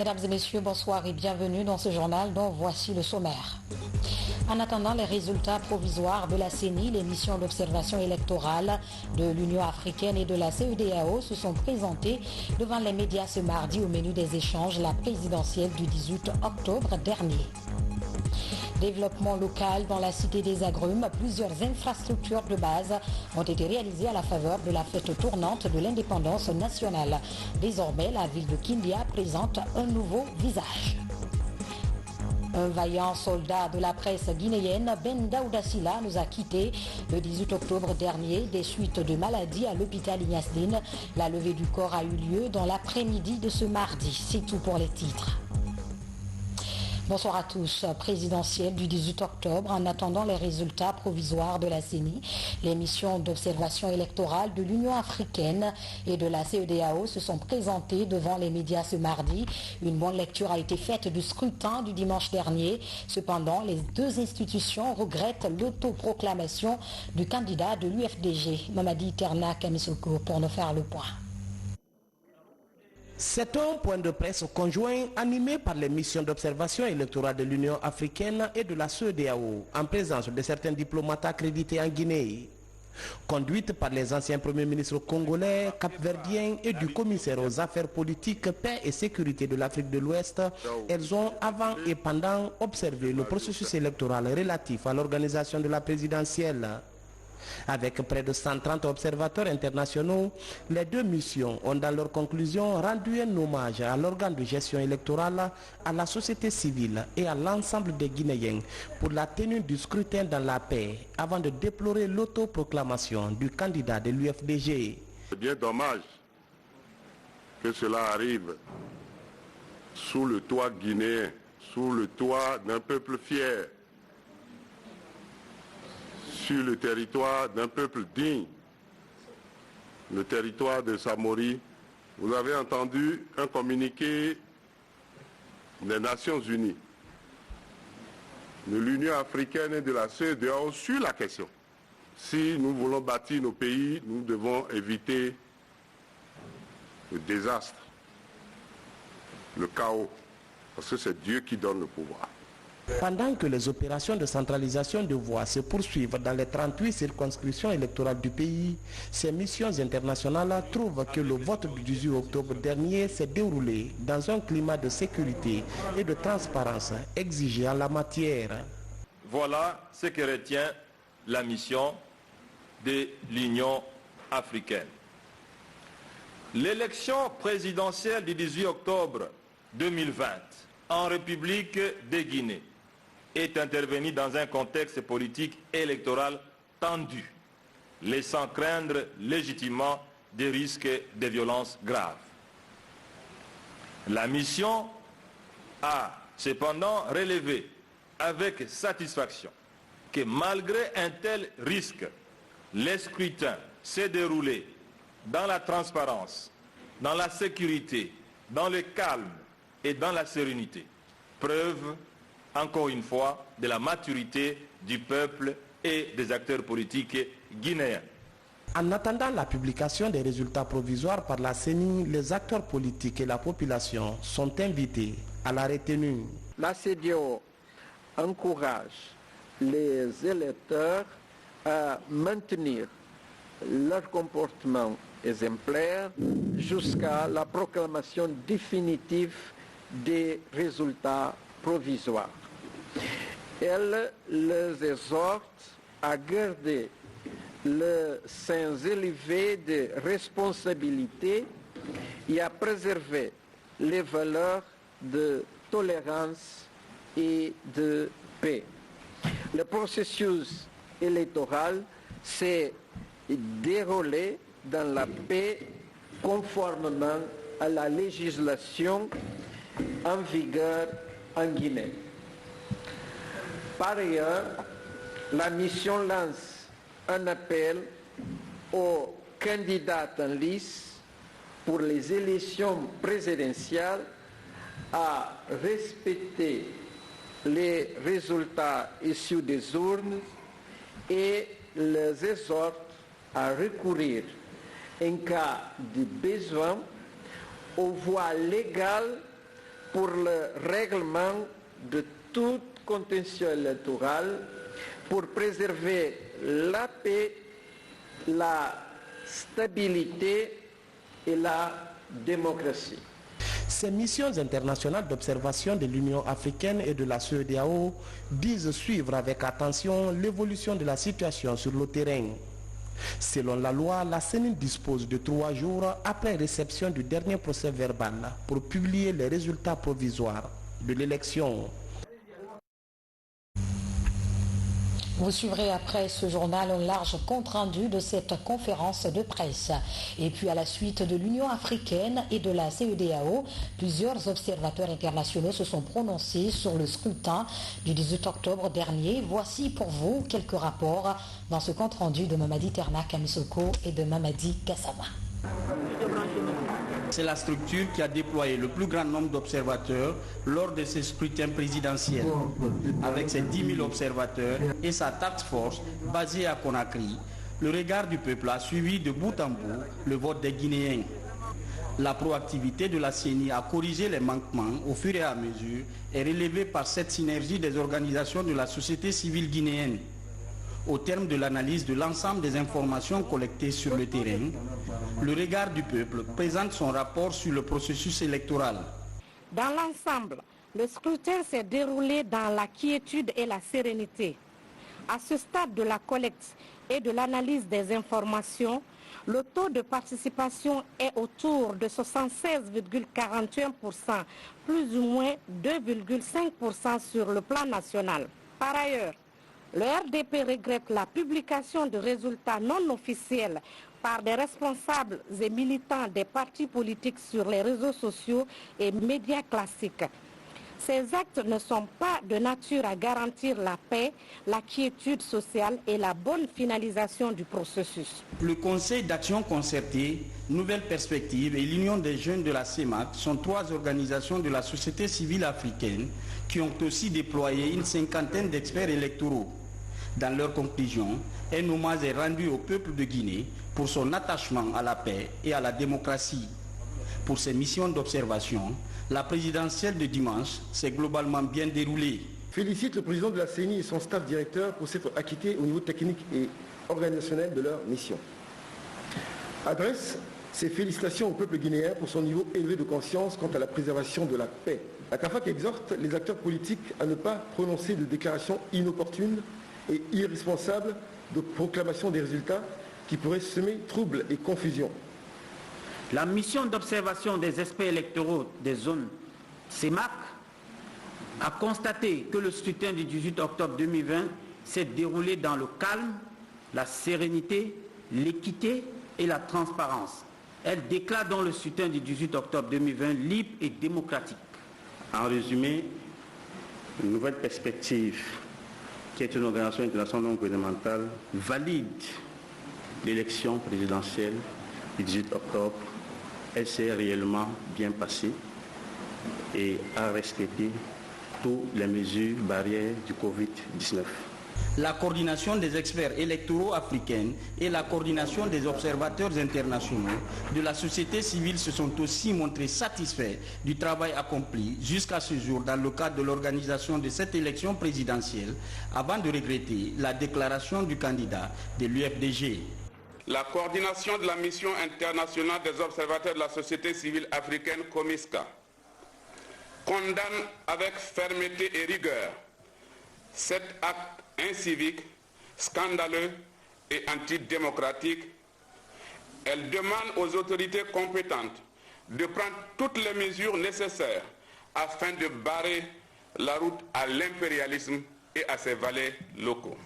Mesdames et messieurs, bonsoir et bienvenue dans ce journal dont voici le sommaire. En attendant les résultats provisoires de la CENI, les missions d'observation électorale de l'Union africaine et de la CEDEAO se sont présentées devant les médias ce mardi au menu des échanges, la présidentielle du 18 octobre dernier. Développement local dans la cité des Agrumes, plusieurs infrastructures de base ont été réalisées à la faveur de la fête tournante de l'indépendance nationale. Désormais, la ville de Kindia présente un nouveau visage. Un vaillant soldat de la presse guinéenne, Ben Daouda Silla, nous a quittés le 18 octobre dernier des suites de maladie à l'hôpital Ignace Dine. La levée du corps a eu lieu dans l'après-midi de ce mardi. C'est tout pour les titres. Bonsoir à tous. Présidentielle du 18 octobre, en attendant les résultats provisoires de la CENI, les missions d'observation électorale de l'Union africaine et de la CEDEAO se sont présentées devant les médias ce mardi. Une bonne lecture a été faite du scrutin du dimanche dernier. Cependant, les deux institutions regrettent l'autoproclamation du candidat de l'UFDG, Mamadi Terna Kamisoko, pour nous faire le point. C'est un point de presse conjoint animé par les missions d'observation électorale de l'Union africaine et de la CEDEAO, en présence de certains diplomates accrédités en Guinée. Conduite par les anciens premiers ministres congolais, capverdiens et du commissaire aux affaires politiques, paix et sécurité de l'Afrique de l'Ouest, elles ont avant et pendant observé le processus électoral relatif à l'organisation de la présidentielle. Avec près de 130 observateurs internationaux, les deux missions ont dans leurs conclusions rendu un hommage à l'organe de gestion électorale, à la société civile et à l'ensemble des Guinéens pour la tenue du scrutin dans la paix, avant de déplorer l'autoproclamation du candidat de l'UFDG. C'est bien dommage que cela arrive sous le toit guinéen, sous le toit d'un peuple fier, sur le territoire d'un peuple digne, le territoire de Samori. Vous avez entendu un communiqué des Nations Unies, de l'Union africaine et de la CEDEAO sur la question. Si nous voulons bâtir nos pays, nous devons éviter le désastre, le chaos, parce que c'est Dieu qui donne le pouvoir. Pendant que les opérations de centralisation de voix se poursuivent dans les 38 circonscriptions électorales du pays, ces missions internationales trouvent que le vote du 18 octobre dernier s'est déroulé dans un climat de sécurité et de transparence exigé en la matière. Voilà ce que retient la mission de l'Union africaine. L'élection présidentielle du 18 octobre 2020 en République de Guinée est intervenu dans un contexte politique électoral tendu, laissant craindre légitimement des risques de violences graves. La mission a cependant relevé avec satisfaction que malgré un tel risque, les scrutins s'est déroulé dans la transparence, dans la sécurité, dans le calme et dans la sérénité. Preuve, encore une fois, de la maturité du peuple et des acteurs politiques guinéens. En attendant la publication des résultats provisoires par la CENI, les acteurs politiques et la population sont invités à la retenue. La CEDEAO encourage les électeurs à maintenir leur comportement exemplaire jusqu'à la proclamation définitive des résultats provisoires. Elle les exhorte à garder le sens élevé de responsabilité et à préserver les valeurs de tolérance et de paix. Le processus électoral s'est déroulé dans la paix conformément à la législation en vigueur en Guinée. Par ailleurs, la mission lance un appel aux candidats en lice pour les élections présidentielles à respecter les résultats issus des urnes et les exhorte à recourir en cas de besoin aux voies légales pour le règlement de tout contentieux électoral, pour préserver la paix, la stabilité et la démocratie. Ces missions internationales d'observation de l'Union africaine et de la CEDEAO disent suivre avec attention l'évolution de la situation sur le terrain. Selon la loi, la CENI dispose de 3 jours après réception du dernier procès verbal pour publier les résultats provisoires de l'élection. Vous suivrez après ce journal un large compte-rendu de cette conférence de presse. Et puis à la suite de l'Union africaine et de la CEDEAO, plusieurs observateurs internationaux se sont prononcés sur le scrutin du 18 octobre dernier. Voici pour vous quelques rapports dans ce compte-rendu de Mamadi Terna Kamisoko et de Mamadi Gassama. C'est la structure qui a déployé le plus grand nombre d'observateurs lors de ces scrutins présidentiels. Avec ses 10 000 observateurs et sa task force basée à Conakry, le regard du peuple a suivi de bout en bout le vote des Guinéens. La proactivité de la CENI a corrigé les manquements au fur et à mesure et relevée par cette synergie des organisations de la société civile guinéenne. Au terme de l'analyse de l'ensemble des informations collectées sur le terrain, le regard du peuple présente son rapport sur le processus électoral. Dans l'ensemble, le scrutin s'est déroulé dans la quiétude et la sérénité. À ce stade de la collecte et de l'analyse des informations, le taux de participation est autour de 76,41%, plus ou moins 2,5% sur le plan national. Par ailleurs, le RDP regrette la publication de résultats non officiels par des responsables et militants des partis politiques sur les réseaux sociaux et médias classiques. Ces actes ne sont pas de nature à garantir la paix, la quiétude sociale et la bonne finalisation du processus. Le Conseil d'action concertée, Nouvelles Perspectives et l'Union des jeunes de la CEMAC sont 3 organisations de la société civile africaine qui ont aussi déployé une 50aine d'experts électoraux. Dans leur conclusion, un hommage est rendu au peuple de Guinée pour son attachement à la paix et à la démocratie. Pour ces missions d'observation, la présidentielle de dimanche s'est globalement bien déroulée. Félicite le président de la CENI et son staff directeur pour s'être acquittés au niveau technique et organisationnel de leur mission. Adresse ses félicitations au peuple guinéen pour son niveau élevé de conscience quant à la préservation de la paix. La CAFAC exhorte les acteurs politiques à ne pas prononcer de déclarations inopportunes et irresponsables de proclamation des résultats qui pourraient semer troubles et confusion. La mission d'observation des experts électoraux des zones CEMAC a constaté que le scrutin du 18 octobre 2020 s'est déroulé dans le calme, la sérénité, l'équité et la transparence. Elle déclare donc le scrutin du 18 octobre 2020 libre et démocratique. En résumé, une nouvelle perspective, qui est une organisation internationale non gouvernementale, valide l'élection présidentielle du 18 octobre. Elle s'est réellement bien passée et a respecté toutes les mesures barrières du Covid-19. La coordination des experts électoraux africains et la coordination des observateurs internationaux de la société civile se sont aussi montrés satisfaits du travail accompli jusqu'à ce jour dans le cadre de l'organisation de cette élection présidentielle, avant de regretter la déclaration du candidat de l'UFDG. La coordination de la mission internationale des observateurs de la société civile africaine COMISCA condamne avec fermeté et rigueur cet acte incivique, scandaleux et antidémocratique. Elle demande aux autorités compétentes de prendre toutes les mesures nécessaires afin de barrer la route à l'impérialisme et à ses valets locaux.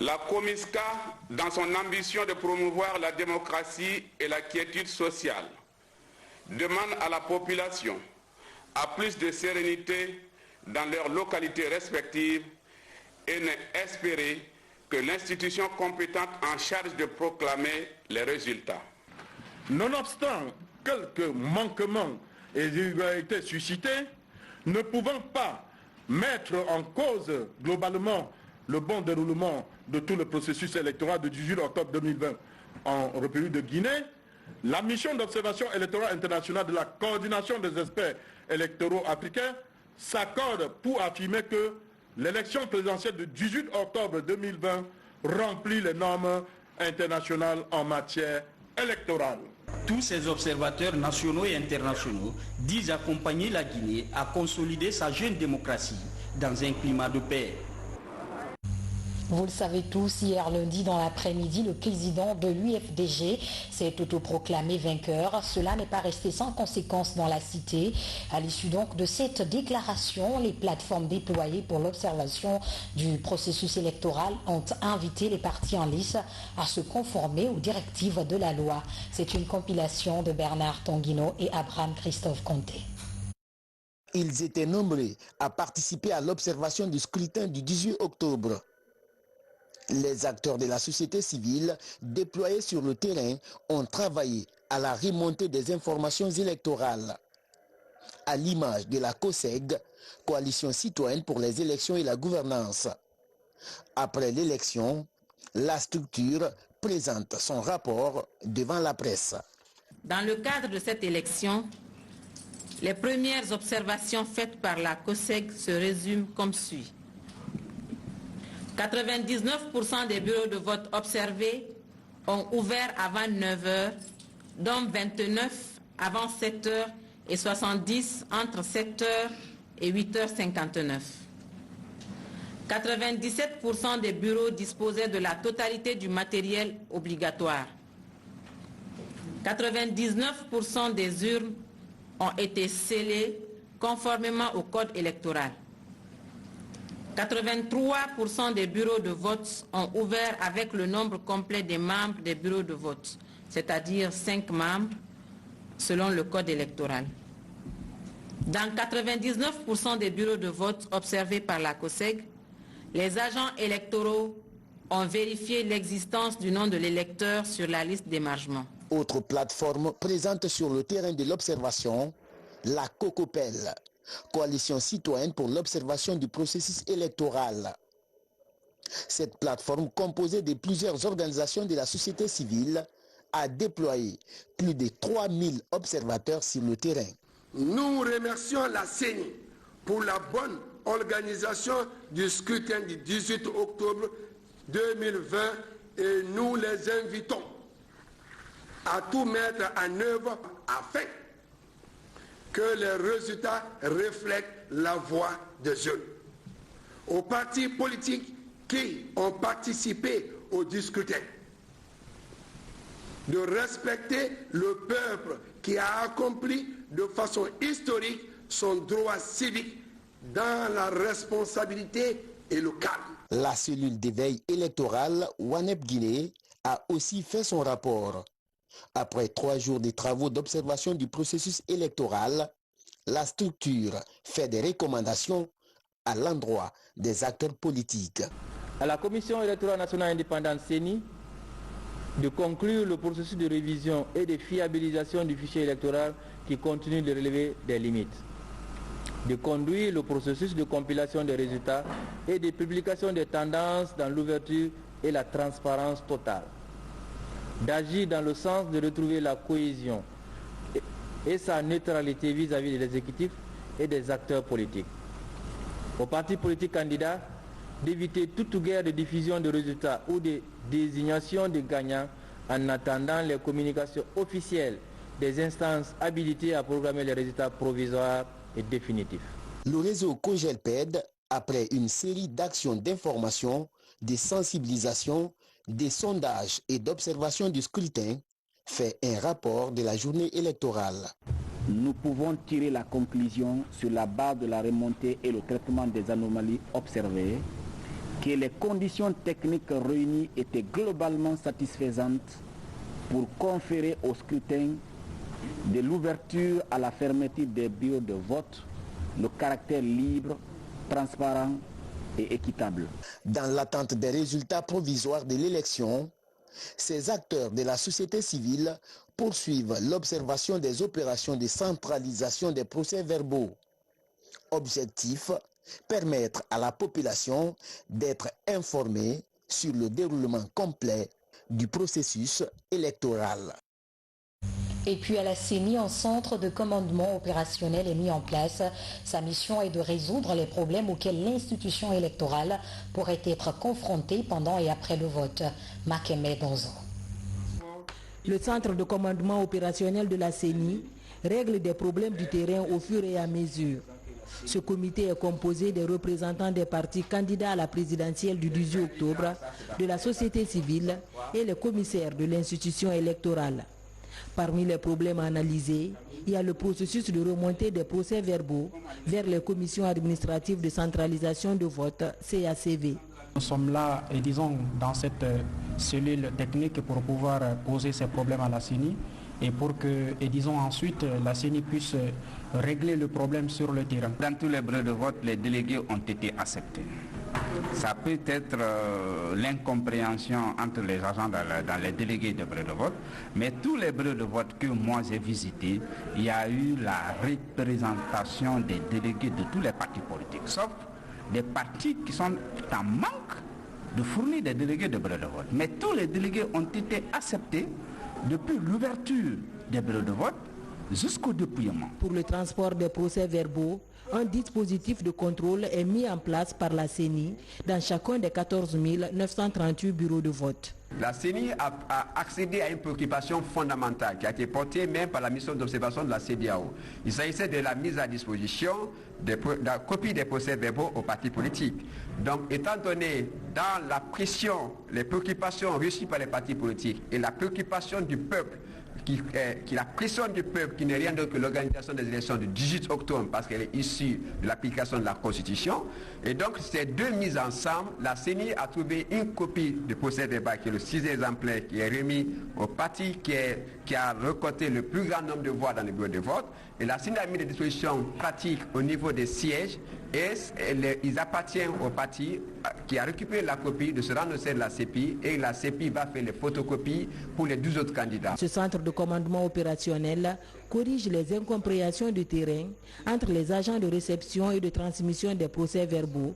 La COMISCA, dans son ambition de promouvoir la démocratie et la quiétude sociale, demande à la population à plus de sérénité dans leurs localités respectives et n'est espéré que l'institution compétente en charge de proclamer les résultats. Nonobstant quelques manquements et irrégularités suscités, ne pouvant pas mettre en cause globalement le bon déroulement de tout le processus électoral du 18 octobre 2020 en République de Guinée, la mission d'observation électorale internationale de la coordination des experts électoraux africains s'accorde pour affirmer que l'élection présidentielle du 18 octobre 2020 remplit les normes internationales en matière électorale. Tous ces observateurs nationaux et internationaux disent accompagner la Guinée à consolider sa jeune démocratie dans un climat de paix. Vous le savez tous, hier lundi dans l'après-midi, le président de l'UFDG s'est autoproclamé vainqueur. Cela n'est pas resté sans conséquences dans la cité. À l'issue donc de cette déclaration, les plateformes déployées pour l'observation du processus électoral ont invité les partis en lice à se conformer aux directives de la loi. C'est une compilation de Bernard Tonguino et Abraham Christophe Conté. Ils étaient nombreux à participer à l'observation du scrutin du 18 octobre. Les acteurs de la société civile déployés sur le terrain ont travaillé à la remontée des informations électorales. À l'image de la COSEG, Coalition citoyenne pour les élections et la gouvernance. Après l'élection, la structure présente son rapport devant la presse. Dans le cadre de cette élection, les premières observations faites par la COSEG se résument comme suit. 99% des bureaux de vote observés ont ouvert avant 9 h, dont 29 avant 7 h et 70 entre 7 h et 8h59. 97% des bureaux disposaient de la totalité du matériel obligatoire. 99% des urnes ont été scellées conformément au code électoral. 83% des bureaux de vote ont ouvert avec le nombre complet des membres des bureaux de vote, c'est-à-dire 5 membres selon le code électoral. Dans 99% des bureaux de vote observés par la COSEG, les agents électoraux ont vérifié l'existence du nom de l'électeur sur la liste d'émargement. Autre plateforme présente sur le terrain de l'observation, la COCOPEL, Coalition citoyenne pour l'observation du processus électoral. Cette plateforme, composée de plusieurs organisations de la société civile, a déployé plus de 3000 observateurs sur le terrain. Nous remercions la CENI pour la bonne organisation du scrutin du 18 octobre 2020 et nous les invitons à tout mettre en œuvre afin que les résultats reflètent la voix des jeunes. Aux partis politiques qui ont participé au scrutin, de respecter le peuple qui a accompli de façon historique son droit civique dans la responsabilité et le calme. La cellule d'éveil électoral WANEP Guinée a aussi fait son rapport. Après 3 jours de travaux d'observation du processus électoral, la structure fait des recommandations à l'endroit des acteurs politiques. À la Commission électorale nationale indépendante CENI de conclure le processus de révision et de fiabilisation du fichier électoral qui continue de relever des limites. De conduire le processus de compilation des résultats et de publication des tendances dans l'ouverture et la transparence totale. D'agir dans le sens de retrouver la cohésion et sa neutralité vis-à-vis de l'exécutif et des acteurs politiques. Aux partis politiques candidats, d'éviter toute guerre de diffusion de résultats ou de désignation de gagnants en attendant les communications officielles des instances habilitées à programmer les résultats provisoires et définitifs. Le réseau COGELPED, après une série d'actions d'information, de sensibilisation, des sondages et d'observation du scrutin, fait un rapport de la journée électorale. Nous pouvons tirer la conclusion sur la base de la remontée et le traitement des anomalies observées que les conditions techniques réunies étaient globalement satisfaisantes pour conférer au scrutin de l'ouverture à la fermeture des bureaux de vote le caractère libre, transparent et équitable. Dans l'attente des résultats provisoires de l'élection, ces acteurs de la société civile poursuivent l'observation des opérations de centralisation des procès-verbaux. Objectif, permettre à la population d'être informée sur le déroulement complet du processus électoral. Et puis à la CENI, un centre de commandement opérationnel est mis en place. Sa mission est de résoudre les problèmes auxquels l'institution électorale pourrait être confrontée pendant et après le vote. Makeme Donzo. Le centre de commandement opérationnel de la CENI règle des problèmes du terrain au fur et à mesure. Ce comité est composé des représentants des partis candidats à la présidentielle du 18 octobre, de la société civile et les commissaires de l'institution électorale. Parmi les problèmes analysés, il y a le processus de remontée des procès-verbaux vers les commissions administratives de centralisation de vote, CACV. Nous sommes là, et disons, dans cette cellule technique pour pouvoir poser ces problèmes à la CENI et pour que, et disons ensuite, la CENI puisse régler le problème sur le terrain. Dans tous les bureaux de vote, les délégués ont été acceptés. Ça peut être l'incompréhension entre les agents dans les délégués de bureaux de vote, mais tous les bureaux de vote que moi j'ai visités, il y a eu la représentation des délégués de tous les partis politiques, sauf des partis qui sont en manque de fournir des délégués de bureaux de vote. Mais tous les délégués ont été acceptés depuis l'ouverture des bureaux de vote jusqu'au dépouillement. Pour le transport des procès-verbaux, un dispositif de contrôle est mis en place par la CENI dans chacun des 14 938 bureaux de vote. La CENI a accédé à une préoccupation fondamentale qui a été portée même par la mission d'observation de la CEDEAO. Il s'agissait de la mise à disposition de la copie des procès-verbaux aux partis politiques. Donc, étant donné dans la pression, les préoccupations reçues par les partis politiques et la préoccupation du peuple, la pression du peuple qui n'est rien d'autre que l'organisation des élections du 18 octobre parce qu'elle est issue de l'application de la Constitution. Et donc ces deux mises ensemble, la CENI a trouvé une copie de procès-verbal qui est le 6 exemplaire qui est remis au parti qui a récolté le plus grand nombre de voix dans les bureaux de vote. Et la CENI a mis des dispositions pratiques au niveau des sièges et ils appartiennent au parti qui a récupéré la copie de se rendre au sein de la CEPI et la CEPI va faire les photocopies pour les 12 autres candidats. Ce centre de commandement opérationnel corrige les incompréhensions du terrain entre les agents de réception et de transmission des procès-verbaux.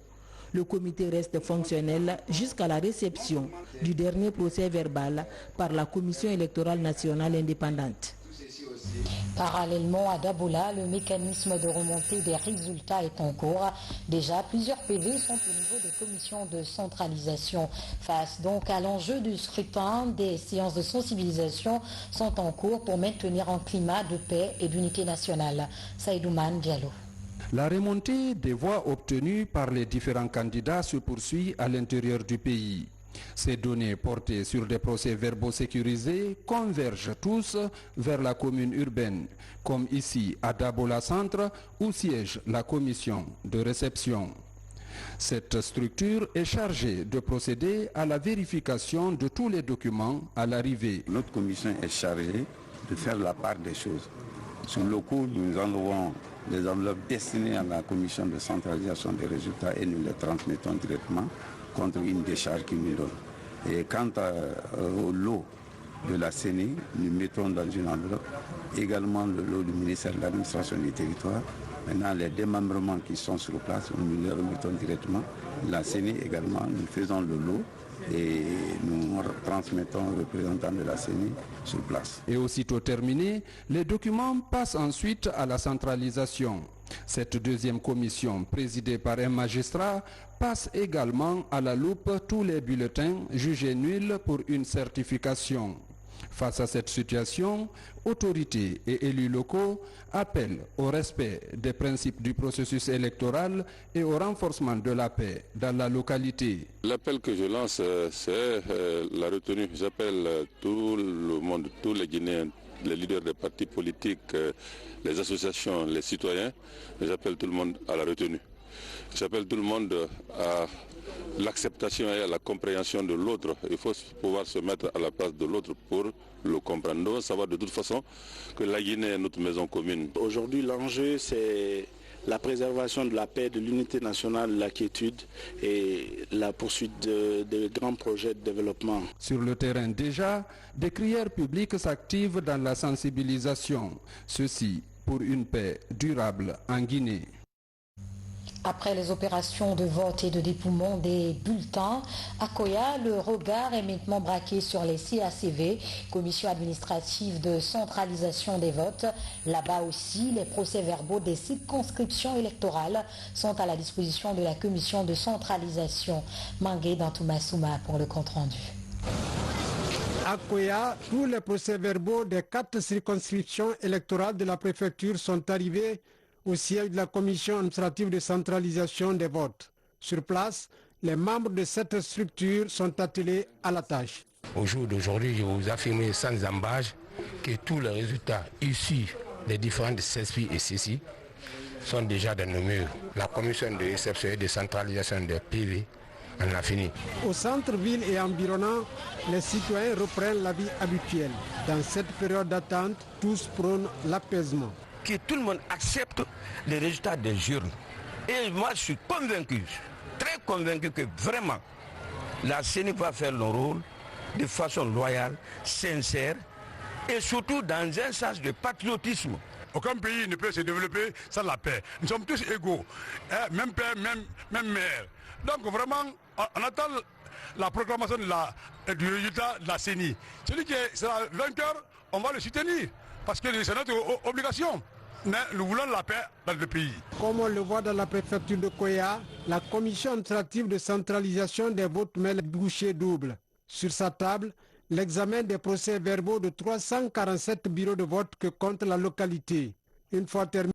Le comité reste fonctionnel jusqu'à la réception du dernier procès-verbal par la Commission électorale nationale indépendante. Parallèlement à Dabola, le mécanisme de remontée des résultats est en cours. Déjà, plusieurs PV sont au niveau des commissions de centralisation. Face donc à l'enjeu du scrutin, des séances de sensibilisation sont en cours pour maintenir un climat de paix et d'unité nationale. Saïdouman Diallo. La remontée des voix obtenues par les différents candidats se poursuit à l'intérieur du pays. Ces données portées sur des procès-verbaux sécurisés convergent tous vers la commune urbaine, comme ici à Dabola Centre où siège la commission de réception. Cette structure est chargée de procéder à la vérification de tous les documents à l'arrivée. Notre commission est chargée de faire la part des choses. Sur le coup, nous enlevons des enveloppes destinées à la commission de centralisation des résultats et nous les transmettons directement contre une décharge qui nous donne. Et quant au lot de la CENI, nous mettons dans une enveloppe également le lot du ministère de l'administration du territoire. Maintenant, les démembrements qui sont sur place, nous les remettons directement. La CENI également, nous faisons le lot et nous transmettons aux représentants de la CENI sur place. Et aussitôt terminé, les documents passent ensuite à la centralisation. Cette deuxième commission, présidée par un magistrat, passe également à la loupe tous les bulletins jugés nuls pour une certification. Face à cette situation, autorités et élus locaux appellent au respect des principes du processus électoral et au renforcement de la paix dans la localité. L'appel que je lance, c'est la retenue. J'appelle tout le monde, tous les Guinéens, les leaders des partis politiques, les associations, les citoyens. J'appelle tout le monde à la retenue. J'appelle tout le monde à l'acceptation et à la compréhension de l'autre. Il faut pouvoir se mettre à la place de l'autre pour le comprendre. Nous devons savoir de toute façon que la Guinée est notre maison commune. Aujourd'hui, l'enjeu, c'est la préservation de la paix, de l'unité nationale, la quiétude et la poursuite de grands projets de développement. Sur le terrain déjà, des crières publiques s'activent dans la sensibilisation. Ceci pour une paix durable en Guinée. Après les opérations de vote et de dépouillement des bulletins, à Koya, le regard est maintenant braqué sur les CACV, Commission administrative de centralisation des votes. Là-bas aussi, les procès-verbaux des circonscriptions électorales sont à la disposition de la Commission de centralisation. Mangué Dantoumassouma pour le compte-rendu. À Koya, tous les procès-verbaux des 4 circonscriptions électorales de la préfecture sont arrivés au siège de la commission administrative de centralisation des votes. Sur place, les membres de cette structure sont attelés à la tâche. Au jour d'aujourd'hui, je vous affirme sans embâche que tous les résultats issus des différentes CESPI et CECI sont déjà dans nos murs. La commission de réception et de centralisation des PV en a fini. Au centre-ville et environnant, les citoyens reprennent la vie habituelle. Dans cette période d'attente, tous prônent l'apaisement. Que tout le monde accepte les résultats des urnes. Et moi, je suis convaincu, très convaincu que vraiment, la CENI va faire le rôle de façon loyale, sincère et surtout dans un sens de patriotisme. Aucun pays ne peut se développer sans la paix. Nous sommes tous égaux, même père, même mère. Donc vraiment, on attend la proclamation du résultat de la CENI. Celui qui sera vainqueur, on va le soutenir, parce que c'est notre obligation. Mais nous voulons la paix dans le pays. Comme on le voit dans la préfecture de Koya, la commission administrative de centralisation des votes met le bouchée double. Sur sa table, l'examen des procès-verbaux de 347 bureaux de vote que compte la localité. Une fois terminé,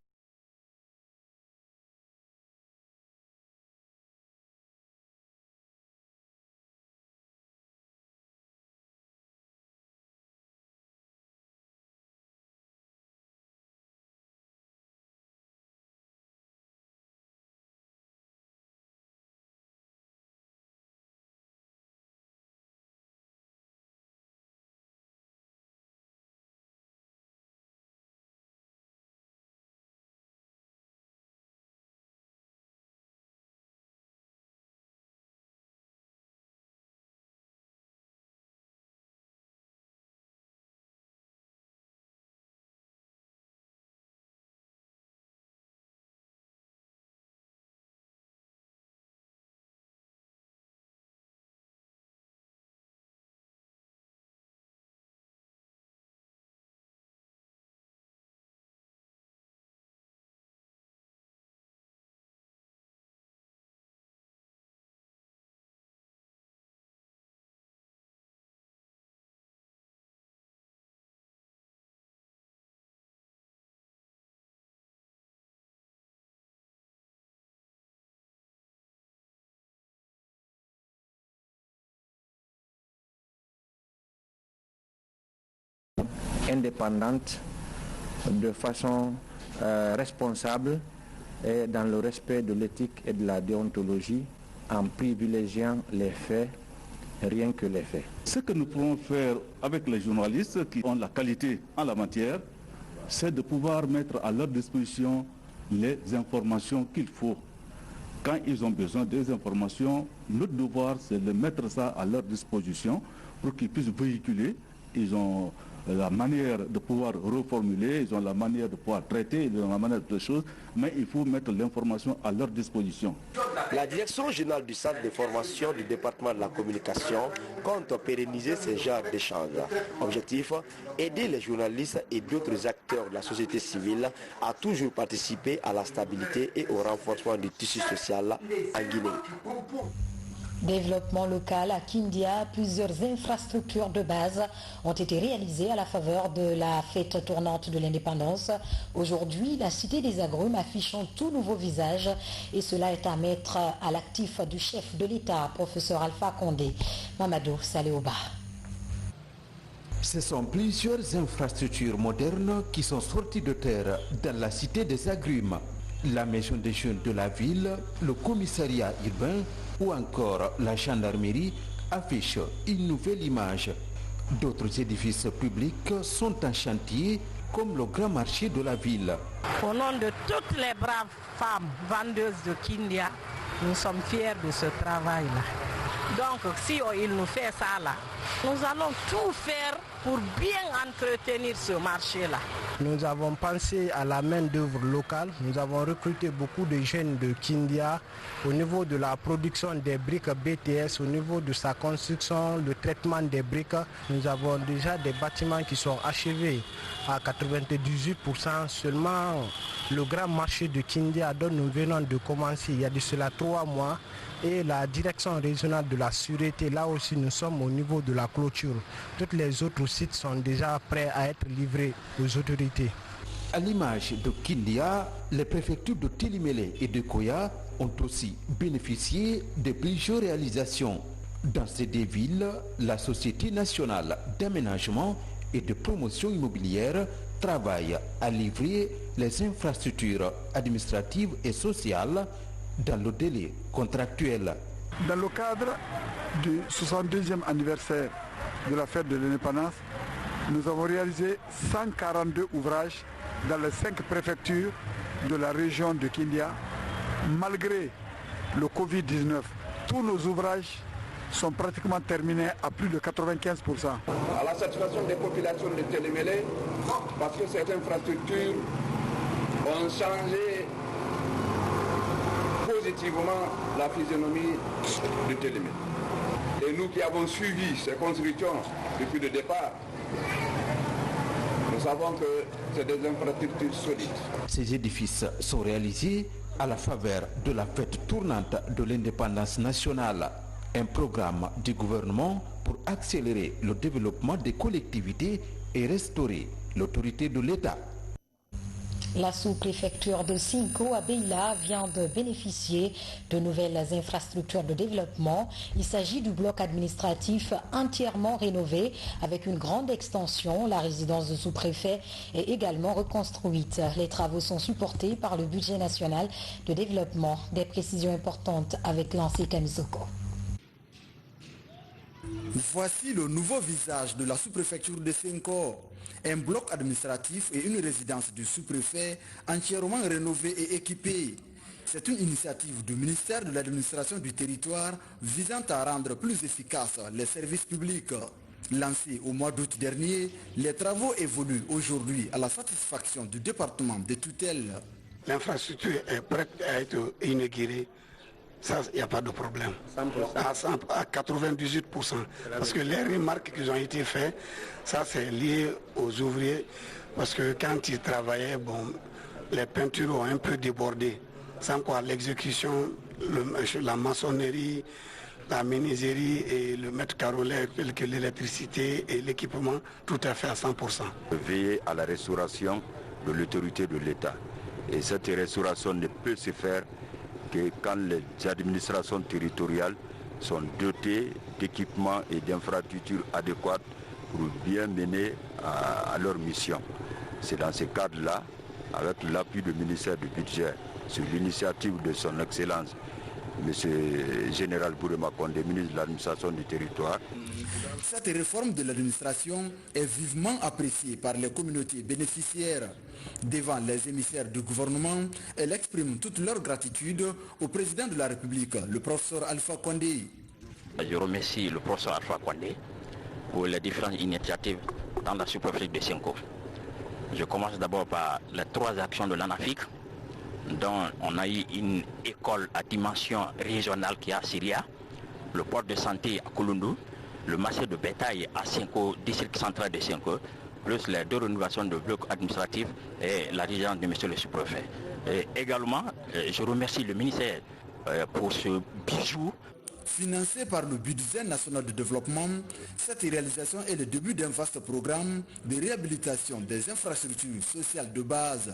indépendante, de façon responsable et dans le respect de l'éthique et de la déontologie, en privilégiant les faits, rien que les faits. Ce que nous pouvons faire avec les journalistes qui ont la qualité en la matière, c'est de pouvoir mettre à leur disposition les informations qu'il faut. Quand ils ont besoin des informations, notre devoir, c'est de mettre ça à leur disposition pour qu'ils puissent véhiculer. Ils ont la manière de pouvoir reformuler, ils ont la manière de pouvoir traiter, ils ont la manière de choses, mais il faut mettre l'information à leur disposition. La direction générale du centre de formation du département de la communication compte pérenniser ce genre d'échanges. Objectif, aider les journalistes et d'autres acteurs de la société civile à toujours participer à la stabilité et au renforcement du tissu social en Guinée. Développement local à Kindia, plusieurs infrastructures de base ont été réalisées à la faveur de la fête tournante de l'indépendance. Aujourd'hui, la cité des agrumes affiche un tout nouveau visage et cela est à mettre à l'actif du chef de l'État, professeur Alpha Condé. Mamadou Saléoba. Ce sont plusieurs infrastructures modernes qui sont sorties de terre dans la cité des agrumes. La maison des jeunes de la ville, le commissariat urbain ou encore la gendarmerie affichent une nouvelle image. D'autres édifices publics sont en chantier comme le grand marché de la ville. Au nom de toutes les braves femmes vendeuses de Kindia, nous sommes fiers de ce travail-là. Donc si il nous fait ça là, Nous allons tout faire pour bien entretenir ce marché-là. Nous avons pensé à la main-d'œuvre locale. Nous avons recruté beaucoup de jeunes de Kindia au niveau de la production des briques BTS, au niveau de sa construction, le traitement des briques. Nous avons déjà des bâtiments qui sont achevés à 98%. Seulement le grand marché de Kindia dont nous venons de commencer il y a de cela 3 mois. Et la direction régionale de la sûreté, là aussi nous sommes au niveau de la clôture. Tous les autres sites sont déjà prêts à être livrés aux autorités. À l'image de Kindia, les préfectures de Télimélé et de Koya ont aussi bénéficié de plusieurs réalisations. Dans ces deux villes, la Société nationale d'aménagement et de promotion immobilière travaille à livrer les infrastructures administratives et sociales dans le délai contractuel. Dans le cadre du 62e anniversaire de la fête de l'indépendance, nous avons réalisé 142 ouvrages dans les 5 préfectures de la région de Kindia. Malgré le Covid-19, tous nos ouvrages sont pratiquement terminés à plus de 95%. À la satisfaction des populations de Télémélé, parce que ces infrastructures ont changé positivement la physionomie de Télémélé. Et nous qui avons suivi ces constructions depuis le départ, nous savons que c'est des infrastructures solides. Ces édifices sont réalisés à la faveur de la fête tournante de l'indépendance nationale, un programme du gouvernement pour accélérer le développement des collectivités et restaurer l'autorité de l'État. La sous-préfecture de Cinco à Beila vient de bénéficier de nouvelles infrastructures de développement. Il s'agit du bloc administratif entièrement rénové avec une grande extension. La résidence de sous-préfet est également reconstruite. Les travaux sont supportés par le budget national de développement. Des précisions importantes avec Lancé Kamisoko. Voici le nouveau visage de la sous-préfecture de Cinco. Un bloc administratif et une résidence du sous-préfet entièrement rénovés et équipés. C'est une initiative du ministère de l'administration du territoire visant à rendre plus efficaces les services publics. Lancés au mois d'août dernier, les travaux évoluent aujourd'hui à la satisfaction du département de tutelle. L'infrastructure est prête à être inaugurée. Ça, il n'y a pas de problème. À 98%. Parce que les remarques qui ont été faites, ça c'est lié aux ouvriers. Parce que quand ils travaillaient, bon, les peintures ont un peu débordé. Sans quoi l'exécution, la maçonnerie, la menuiserie et le mètre carrelé, tel que l'électricité et l'équipement, tout est fait à 100%. Veiller à la restauration de l'autorité de l'État. Et cette restauration ne peut se faire que quand les administrations territoriales sont dotées d'équipements et d'infrastructures adéquates pour bien mener à leur mission. C'est dans ce cadre-là, avec l'appui du ministère du Budget, sur l'initiative de son Excellence, M. Général Bourema Condé, ministre de l'administration du territoire. Cette réforme de l'administration est vivement appréciée par les communautés bénéficiaires. Devant les émissaires du gouvernement, elle exprime toute leur gratitude au président de la République, le professeur Alpha Condé. Je remercie le professeur Alpha Condé pour les différentes initiatives dans la sous-préfecture de Cinco. Je commence d'abord par les 3 actions de l'ANAFIC, dont on a eu une école à dimension régionale qui est à Syria, le port de santé à Kulundu, le marché de bétail à Cinco, district central de Cinco, plus les 2 rénovations de blocs administratifs et la résidence de M. le sous-préfet. Également, je remercie le ministère pour ce bijou. Financé par le budget national de développement, cette réalisation est le début d'un vaste programme de réhabilitation des infrastructures sociales de base.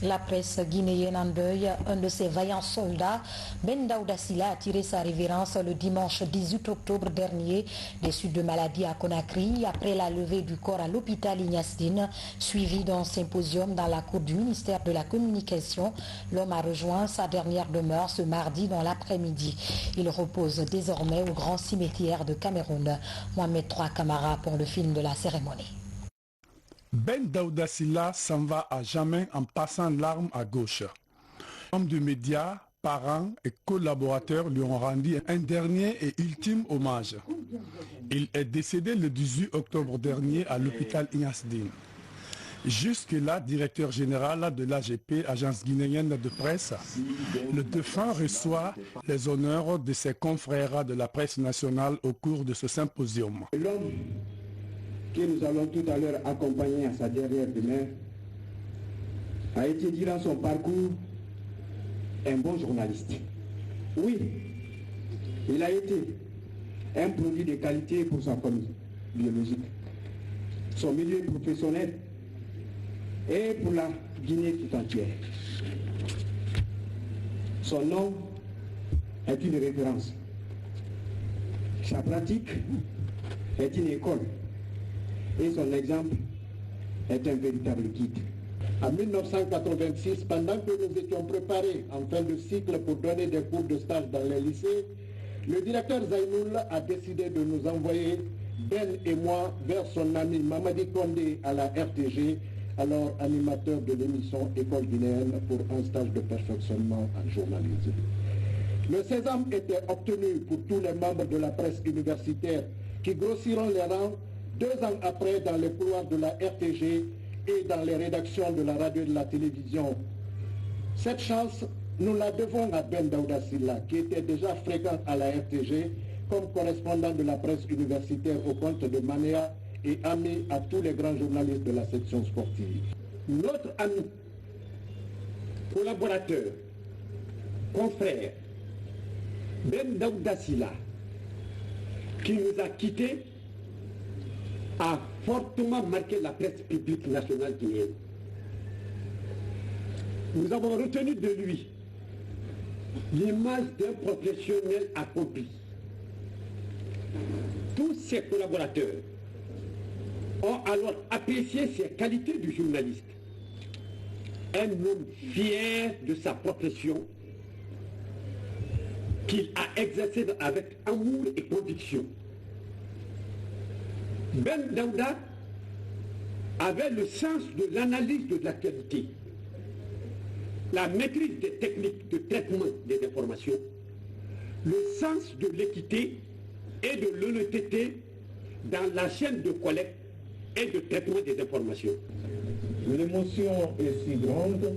La presse guinéenne en deuil, un de ses vaillants soldats, Ben Daouda Silla, a tiré sa révérence le dimanche 18 octobre dernier des suites de maladie à Conakry après la levée du corps à l'hôpital Ignasdine, suivi d'un symposium dans la cour du ministère de la Communication. L'homme a rejoint sa dernière demeure ce mardi dans l'après-midi. Il repose désormais au grand cimetière de Cameroun. Mohamed Trois Camara pour le film de la cérémonie. Ben Daouda Silla s'en va à jamais en passant l'arme à gauche. Homme de médias, parents et collaborateurs lui ont rendu un dernier et ultime hommage. Il est décédé le 18 octobre dernier à l'hôpital Ignasdine. Jusque-là, directeur général de l'AGP, Agence guinéenne de presse, le défunt reçoit les honneurs de ses confrères de la presse nationale au cours de ce symposium. L'homme que nous allons tout à l'heure accompagner à sa dernière demeure a été durant son parcours un bon journaliste. Oui, il a été un produit de qualité pour sa famille biologique, son milieu professionnel et pour la Guinée tout entière. Son nom est une référence. Sa pratique est une école et son exemple est un véritable guide. En 1986, pendant que nous étions préparés en fin de cycle pour donner des cours de stage dans les lycées, le directeur Zaïnoul a décidé de nous envoyer, Ben et moi, vers son ami Mamadi Kondé à la RTG, alors animateur de l'émission École guinéenne pour un stage de perfectionnement en journalisme. Le sésame était obtenu pour tous les membres de la presse universitaire qui grossiront les rangs 2 ans après dans les couloirs de la RTG et dans les rédactions de la radio et de la télévision. Cette chance, nous la devons à Ben Daouda Silla, qui était déjà fréquent à la RTG comme correspondant de la presse universitaire au compte de Manéa et ami à tous les grands journalistes de la section sportive. Notre ami, collaborateur, confrère, Ben Daouda Silla, qui nous a quittés, a fortement marqué la presse publique nationale guinéenne. Nous avons retenu de lui l'image d'un professionnel accompli. Tous ses collaborateurs ont alors apprécié ses qualités de journaliste. Un homme fier de sa profession qu'il a exercé avec amour et conviction. Ben Daouda avait le sens de l'analyse de l'actualité, la maîtrise des techniques de traitement des informations, le sens de l'équité et de l'honnêteté dans la chaîne de collecte et de traitement des informations. L'émotion est si grande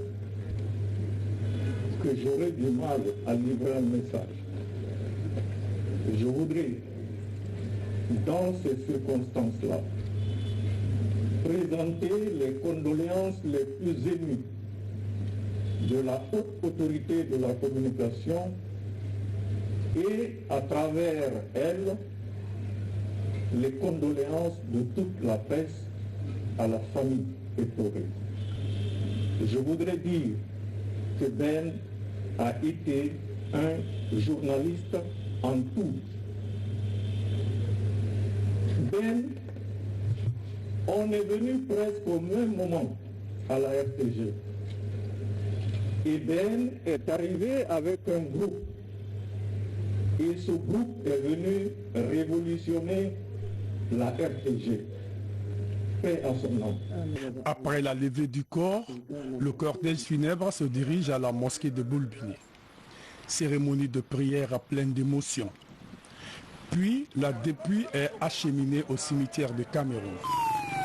que j'aurais du mal à livrer un message. Je voudrais, dans ces circonstances-là, présenter les condoléances les plus émues de la haute autorité de la communication et, à travers elle, les condoléances de toute la presse à la famille éplorée. Je voudrais dire que Ben a été un journaliste en tout. Ben, on est venu presque au même moment à la RTG. Et Ben est arrivé avec un groupe. Et ce groupe est venu révolutionner la RTG. Paix à son nom. Après la levée du corps, le cortège funèbre se dirige à la mosquée de Boulbini. Cérémonie de prière pleine d'émotion. Puis, la dépouille est acheminée au cimetière de Cameroun.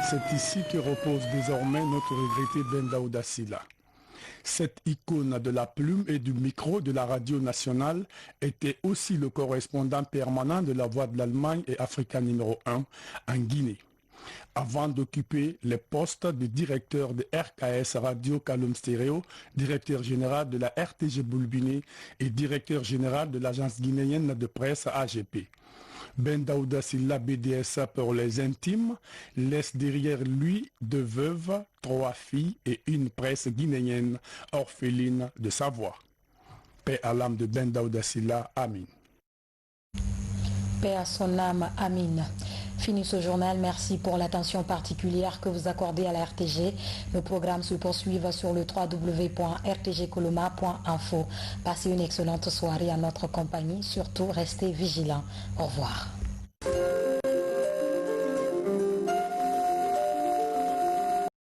C'est ici que repose désormais notre regretté Ben Daouda Silla. Cette icône de la plume et du micro de la radio nationale était aussi le correspondant permanent de la Voix de l'Allemagne et Africa numéro 1 en Guinée, avant d'occuper les postes de directeur de RKS Radio Kalum Stereo, directeur général de la RTG Boulbini et directeur général de l'agence guinéenne de presse AGP. Ben Daouda Silla, BDS pour les intimes, laisse derrière lui 2 veuves, 3 filles et une presse guinéenne orpheline de sa voix. Paix à l'âme de Ben Daouda Silla, Amin. Paix à son âme, Amin. Fini ce journal, merci pour l'attention particulière que vous accordez à la RTG. Nos programmes se poursuivent sur le www.rtgcoloma.info. Passez une excellente soirée à notre compagnie, surtout restez vigilants. Au revoir.